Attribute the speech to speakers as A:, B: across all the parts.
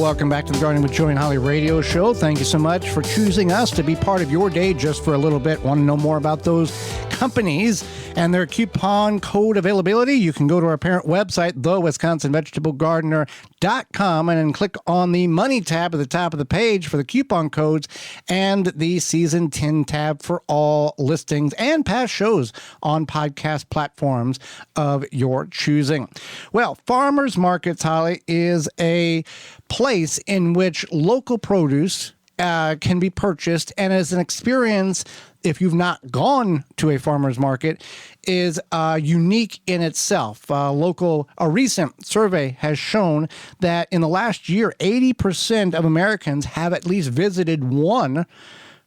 A: welcome back to the Gardening with Joey and Holly radio show. Thank you so much for choosing us to be part of your day just for a little bit. Want to know more about those companies and their coupon code availability? You can go to our parent website, thewisconsinvegetablegardener.com, and then click on the Money tab at the top of the page for the coupon codes and the Season 10 tab for all listings and past shows on podcast platforms of your choosing. Well, farmers markets, Holly, is a place in which local produce can be purchased, and as an experience, if you've not gone to a farmer's market, is unique in itself. A recent survey has shown that in the last year, 80% of Americans have at least visited one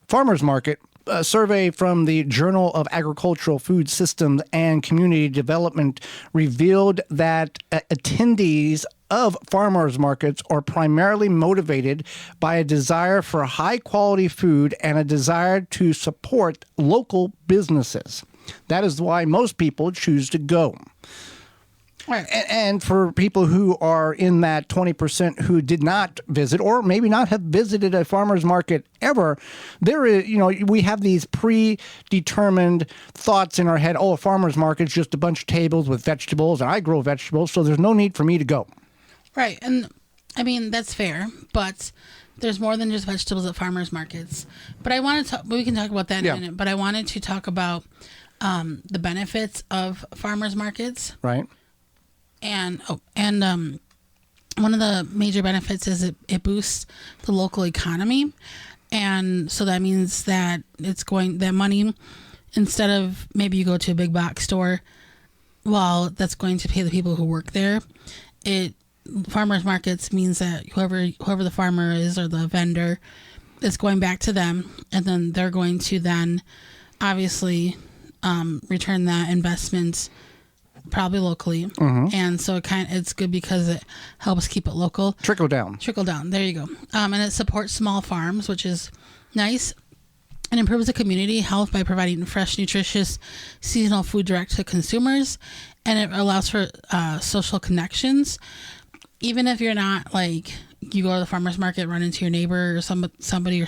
A: farmer's market. A survey from the Journal of Agricultural Food Systems and Community Development revealed that attendees of farmers markets are primarily motivated by a desire for high-quality food and a desire to support local businesses. That is why most people choose to go. Right. And for people who are in that 20% who did not visit or maybe not have visited a farmer's market ever, there is, we have these predetermined thoughts in our head. Oh, a farmer's market's just a bunch of tables with vegetables, and I grow vegetables, so there's no need for me to go.
B: Right. And I mean, that's fair, but there's more than just vegetables at farmers markets. But I want to we can talk about that in a minute, but I wanted to talk about the benefits of farmers markets.
A: Right.
B: And one of the major benefits is it boosts the local economy. And so that means that that money, instead of maybe you go to a big box store, well, that's going to pay the people who work there. Farmers markets means that whoever the farmer is or the vendor, it's going back to them, and then they're going to then obviously return that investment probably locally. Mm-hmm. And so it's good because it helps keep it local.
A: Trickle down.
B: There you go. And it supports small farms, which is nice, and improves the community health by providing fresh, nutritious, seasonal food direct to consumers. And it allows for social connections. Even if you're not you go to the farmer's market, run into your neighbor or somebody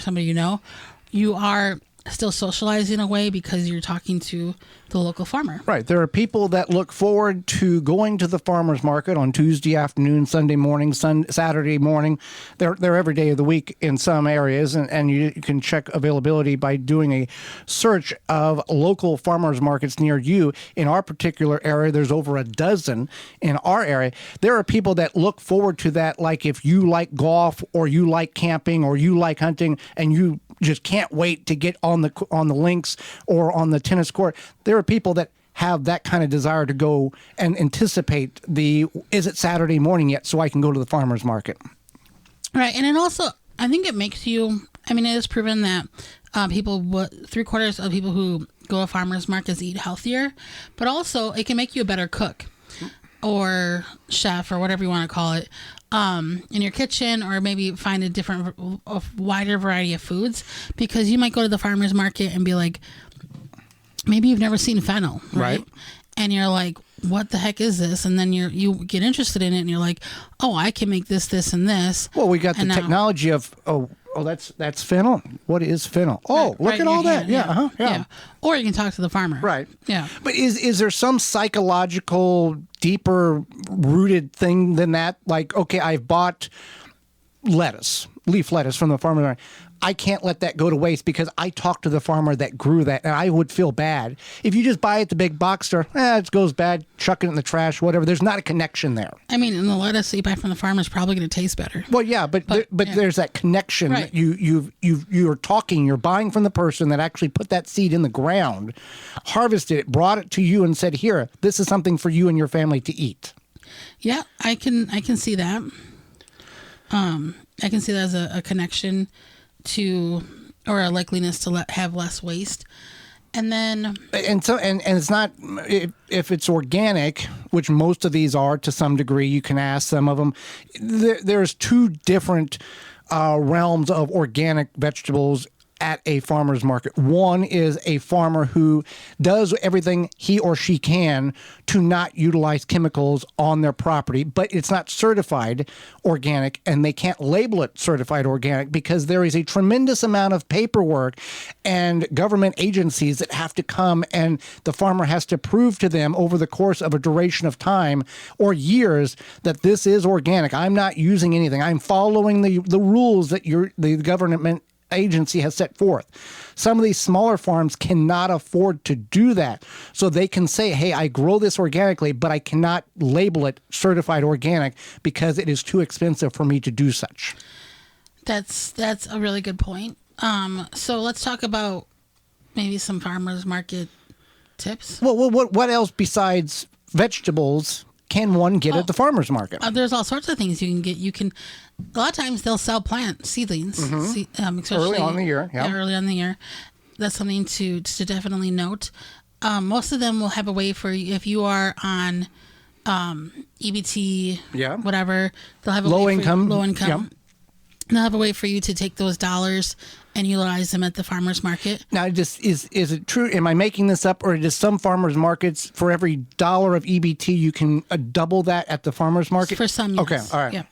B: you are still socializing away because you're talking to the local farmer.
A: Right. There are people that look forward to going to the farmer's market on Tuesday afternoon, Sunday morning, Saturday morning. They're every day of the week in some areas, and you can check availability by doing a search of local farmers markets near you. In our particular area, there's over a dozen in our area. There are people that look forward to that, like if you like golf or you like camping or you like hunting and you just can't wait to get on the links or on the tennis court. There are people that have that kind of desire to go and anticipate is it Saturday morning yet so I can go to the farmer's market.
B: Right. And it also, I think it makes you, it is proven that 3/4 of people who go to farmers markets eat healthier, but also it can make you a better cook or chef or whatever you want to call it. In your kitchen, or maybe find a wider variety of foods, because you might go to the farmer's market and be like, maybe you've never seen fennel, right? And you're like, what the heck is this? And then you get interested in it and you're like, oh, I can make this, and this.
A: Well, we got the technology of, that's fennel. What is fennel? Oh, look at all that. Yeah.
B: Or you can talk to the farmer.
A: Right.
B: Yeah.
A: But is there some psychological, deeper rooted thing than that? Like, okay, I've bought leaf lettuce from the farmer. I can't let that go to waste because I talked to the farmer that grew that, and I would feel bad. If you just buy it at the big box store, it goes bad, chuck it in the trash, whatever. There's not a connection there.
B: And the lettuce you buy from the farmer is probably going to taste better.
A: Well, yeah, but there's that connection. Right. You're talking, you're buying from the person that actually put that seed in the ground, harvested it, brought it to you, and said, "Here, this is something for you and your family to eat."
B: Yeah, I can see that. I can see that as a connection to, or a likeliness to have less waste. And it's not, if it's organic, which most of these are to some degree, you can ask some of them. There's two different realms of organic vegetables
A: at a farmer's market. One is a farmer who does everything he or she can to not utilize chemicals on their property, but it's not certified organic, and they can't label it certified organic because there is a tremendous amount of paperwork and government agencies that have to come, and the farmer has to prove to them over the course of a duration of time or years that this is organic. I'm not using anything. I'm following the rules that the government agency has set forth. Some of these smaller farms cannot afford to do that. So they can say, hey, I grow this organically, but I cannot label it certified organic because it is too expensive for me to do such.
B: That's a really good point. So let's talk about maybe some farmers market tips.
A: Well, what else besides vegetables can one get at the farmer's market?
B: There's all sorts of things you can get. A lot of times they'll sell plant seedlings, especially
A: Early on in the year. Yeah.
B: Early on in the year. That's something to definitely note. Most of them will have a way for you if you are on EBT, whatever. They'll have a
A: low
B: way
A: income.
B: Low income.
A: Yeah.
B: They'll have a way for you to take those dollars and utilize them at the farmer's market.
A: Now, just is it true? Am I making this up, or does some farmers markets, for every dollar of EBT, you can double that at the farmer's market?
B: For some, yes.
A: Okay, all right.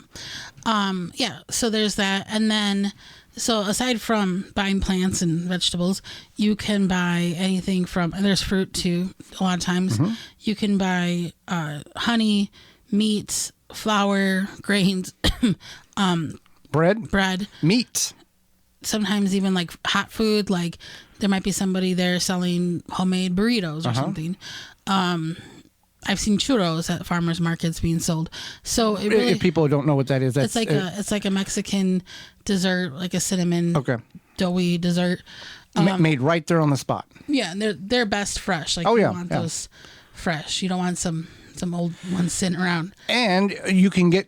B: Yeah. So there's that, and then so aside from buying plants and vegetables, you can buy anything from. And there's fruit too. A lot of times, you can buy honey, meat, flour, grains. Bread,
A: meat.
B: Sometimes even like hot food, like there might be somebody there selling homemade burritos or something. I've seen churros at farmers markets being sold. So it really,
A: if people don't know what that is,
B: it's like a Mexican dessert, like a cinnamon doughy dessert,
A: made right there on the spot.
B: Yeah, and they're best fresh. Like you want those fresh. You don't want some old ones sitting around. And
A: you can get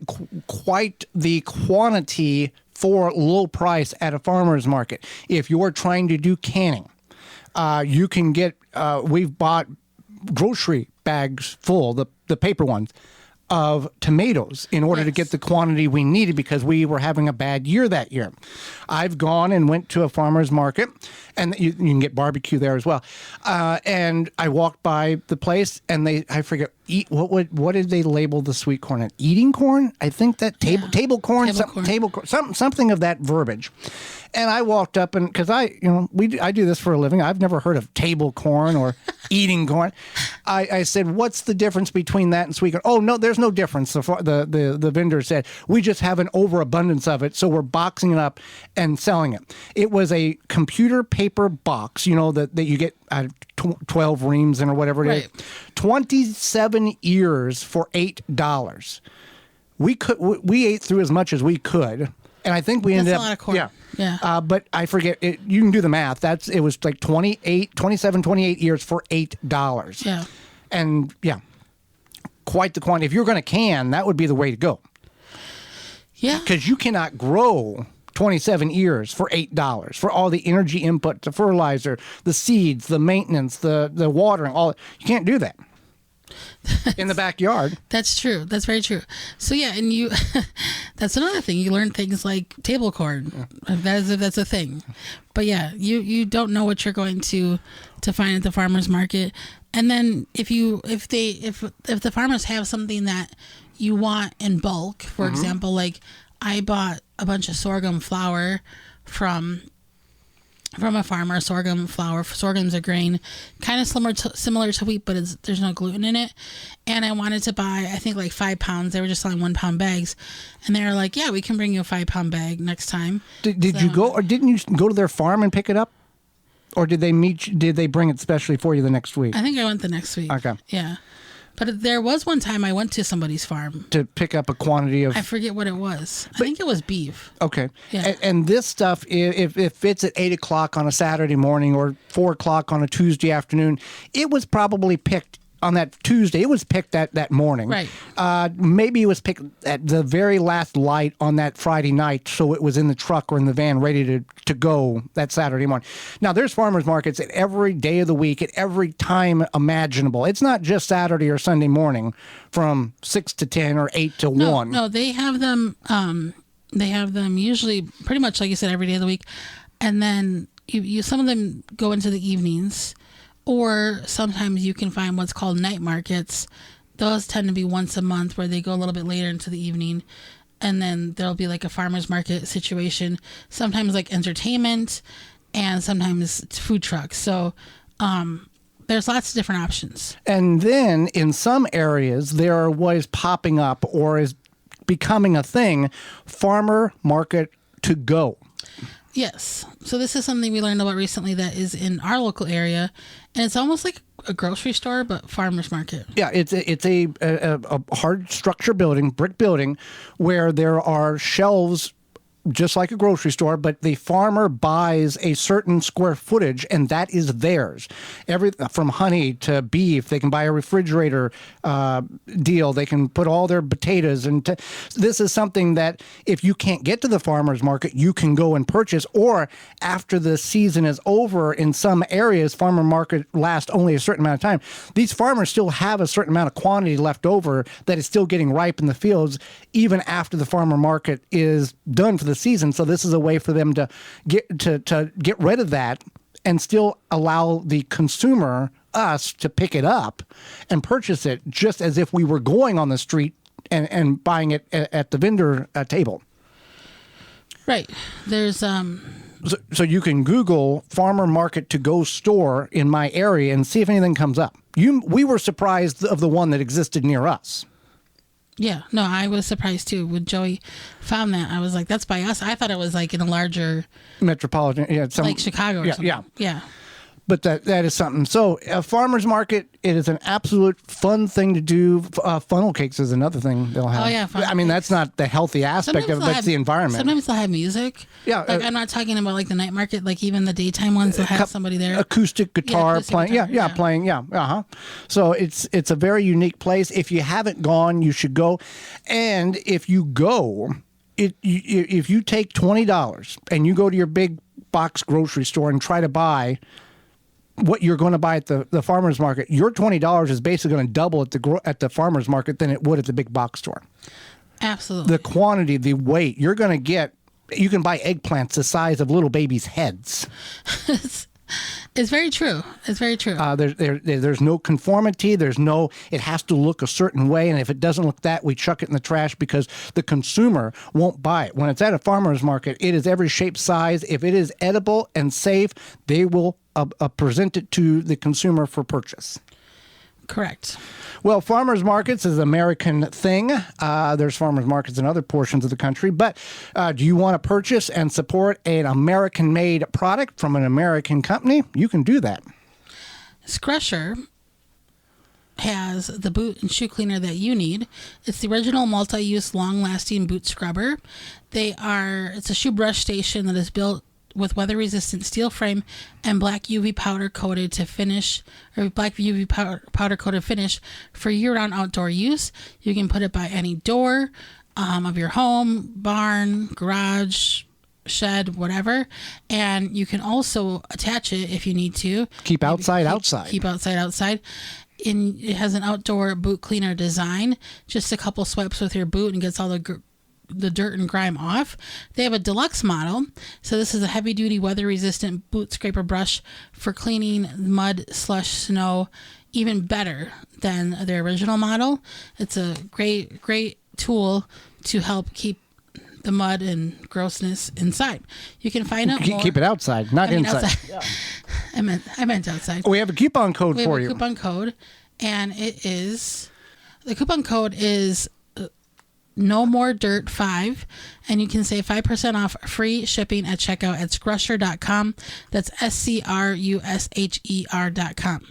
A: quite the quantity for low price at a farmer's market. If you're trying to do canning, you can get, we've bought grocery bags full, the paper ones, of tomatoes in order to get the quantity we needed because we were having a bad year that year. I've gone and went to a farmer's market, and you can get barbecue there as well. And I walked by the place, and I forget, what did they label the sweet corn at? Eating corn? I think that table corn, something of that verbiage. And I walked up, and because I do this for a living, I've never heard of table corn or eating corn. I said, "What's the difference between that and sweet corn?" Oh no, there's no difference. The vendor said, "We just have an overabundance of it, so we're boxing it up and selling it." It was a computer paper box, that you get 12 reams in or whatever it is. 27 ears for $8. We ate through as much as we could. And I think we ended up,
B: a lot of corn.
A: Yeah. But I forget, you can do the math. It was like 28 years for $8.
B: Yeah.
A: And quite the quantity. If you're going to can, that would be the way to go.
B: Yeah.
A: Because you cannot grow 27 ears for $8 for all the energy input, the fertilizer, the seeds, the maintenance, the watering, all. You can't do that. In the backyard.
B: That's true. That's very true. So and you, that's another thing. You learn things like table corn. That's a thing. But you don't know what you're going to find at the farmer's market. And then if the farmers have something that you want in bulk, for example, like I bought a bunch of sorghum flour from a farmer. Sorghum flour. Sorghum's a grain, kind of similar to wheat, but there's no gluten in it. And I wanted to buy, I think, like 5 pounds. They were just selling 1 pound bags, and they were like, "Yeah, we can bring you a 5 pound bag next time."
A: Did you go, or didn't you go to their farm and pick it up, or did they bring it specially for you the next week?
B: I think I went the next week.
A: Okay.
B: Yeah. But there was one time I went to somebody's farm
A: to pick up a quantity of.
B: I forget what it was. I think it was beef.
A: Okay.
B: Yeah.
A: And this stuff, if it's at 8 o'clock on a Saturday morning or 4 o'clock on a Tuesday afternoon, it was probably picked on that Tuesday. It was picked that morning.
B: Right.
A: Maybe it was picked at the very last light on that Friday night, so it was in the truck or in the van ready to go that Saturday morning. Now, there's farmers markets at every day of the week, at every time imaginable. It's not just Saturday or Sunday morning from 6 to 10 or 8 to 1.
B: No, they have them. They have them usually pretty much like you said every day of the week, and then some of them go into the evenings, or sometimes you can find what's called night markets. Those tend to be once a month where they go a little bit later into the evening. And then there'll be like a farmer's market situation, sometimes like entertainment, and sometimes food trucks. So there's lots of different options.
A: And then in some areas, there are ways popping up or is becoming a thing, farmer market to go.
B: Yes. So this is something we learned about recently that is in our local area, and it's almost like a grocery store, but farmer's market.
A: Yeah, it's a hard structure building, brick building, where there are shelves just like a grocery store, but the farmer buys a certain square footage, and that is theirs. From honey to beef, they can buy a refrigerator deal. They can put all their potatoes. This is something that if you can't get to the farmer's market, you can go and purchase. Or after the season is over, in some areas, farmer market lasts only a certain amount of time. These farmers still have a certain amount of quantity left over that is still getting ripe in the fields, even after the farmer market is done for the season. So this is a way for them to get rid of that and still allow the consumer, us, to pick it up and purchase it just as if we were going on the street and buying it at the vendor table.
B: Right. There's
A: So you can Google farmer market to go store in my area and see if anything comes up. We were surprised of the one that existed near us.
B: Yeah, no, I was surprised too when Joey found that. I was like, that's by us. I thought it was like in a larger
A: metropolitan,
B: like Chicago or something. Yeah.
A: But that is something. So a farmer's market, it is an absolute fun thing to do. Funnel cakes is another thing they'll have.
B: Oh, yeah.
A: I mean, that's not the healthy aspect of it, that's the environment.
B: Sometimes they'll have music.
A: Yeah.
B: Like, I'm not talking about like the night market, like even the daytime ones, they'll have somebody there.
A: Acoustic guitar playing. Guitar, playing. Yeah. Uh-huh. So it's a very unique place. If you haven't gone, you should go. And if you go, if you take $20 and you go to your big box grocery store and try to buy what you're going to buy at the farmer's market, your $20 is basically going to double at the farmer's market than it would at the big box store.
B: Absolutely.
A: The quantity, the weight, you're going to get, you can buy eggplants the size of little babies' heads.
B: It's very true. It's very true.
A: There's no conformity. It has to look a certain way. And if it doesn't look that, we chuck it in the trash because the consumer won't buy it. When it's at a farmer's market, it is every shape, size. If it is edible and safe, they will present it to the consumer for purchase.
B: Correct.
A: Well, farmers markets is an American thing. There's farmers markets in other portions of the country. But do you want to purchase and support an American-made product from an American company? You can do that.
B: Scrusher has the boot and shoe cleaner that you need. It's the original multi-use, long-lasting boot scrubber. It's a shoe brush station that is built with weather-resistant steel frame and black UV powder coated finish for year-round outdoor use. You can put it by any door of your home, barn, garage, shed, whatever, and you can also attach it if you need to.
A: Keep outside.
B: And it has an outdoor boot cleaner design. Just a couple swipes with your boot and gets all the dirt and grime off. They have a deluxe model. So this is a heavy duty weather resistant boot scraper brush for cleaning mud, slush, snow, even better than their original model. It's a great tool to help keep the mud and grossness inside. You can find out more.
A: Keep it outside, not inside.
B: Yeah. I meant outside.
A: We have a coupon code for you.
B: We have a coupon code, and the coupon code is No More Dirt 5, and you can save 5% off free shipping at checkout at scrusher.com. That's SCRUSHER.com.